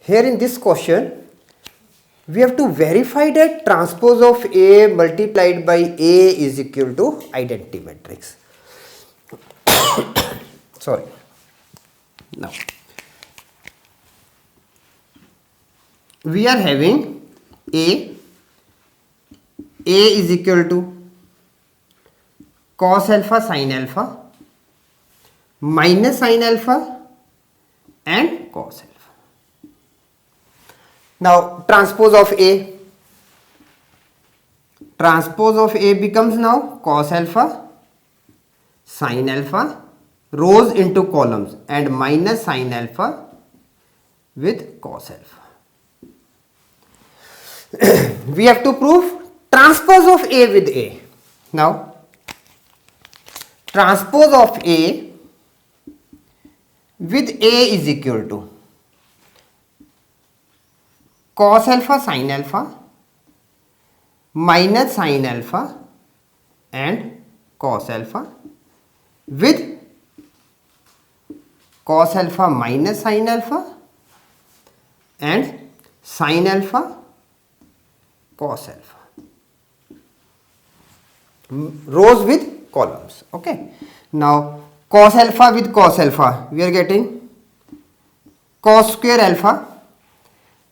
here in this question, we have to verify that transpose of A multiplied by A is equal to identity matrix. Sorry. Now, we are having A is equal to cos alpha sin alpha minus sin alpha and cos alpha. Now transpose of A becomes now cos alpha sin alpha rows into columns and minus sin alpha with cos alpha. We have to prove transpose of A with A. Now transpose of A with A is equal to cos alpha sin alpha minus sin alpha and cos alpha with cos alpha minus sin alpha and sin alpha cos alpha, rows with columns. Okay. Now cos alpha with cos alpha, we are getting cos square alpha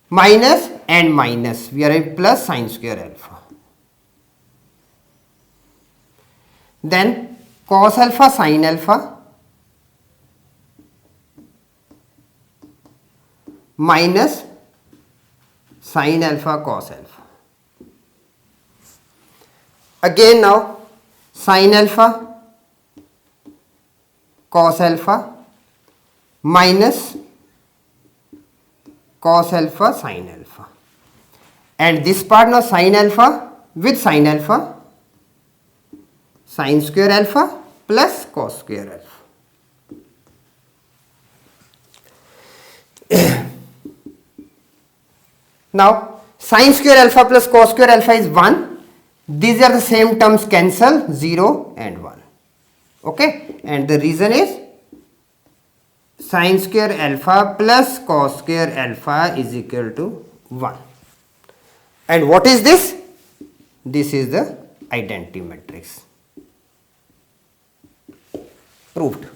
minus and minus, we are having plus sin square alpha. Then cos alpha sin alpha minus sin alpha cos alpha. Again now sin alpha cos alpha minus cos alpha sin alpha, and this part now sin alpha with sin alpha, sin square alpha plus cos square alpha. Now sin square alpha plus cos square alpha is 1. These are the same terms, cancel, 0 and 1. Okay, and the reason is sin square alpha plus cos square alpha is equal to 1. And what is this? This is the identity matrix. Proved.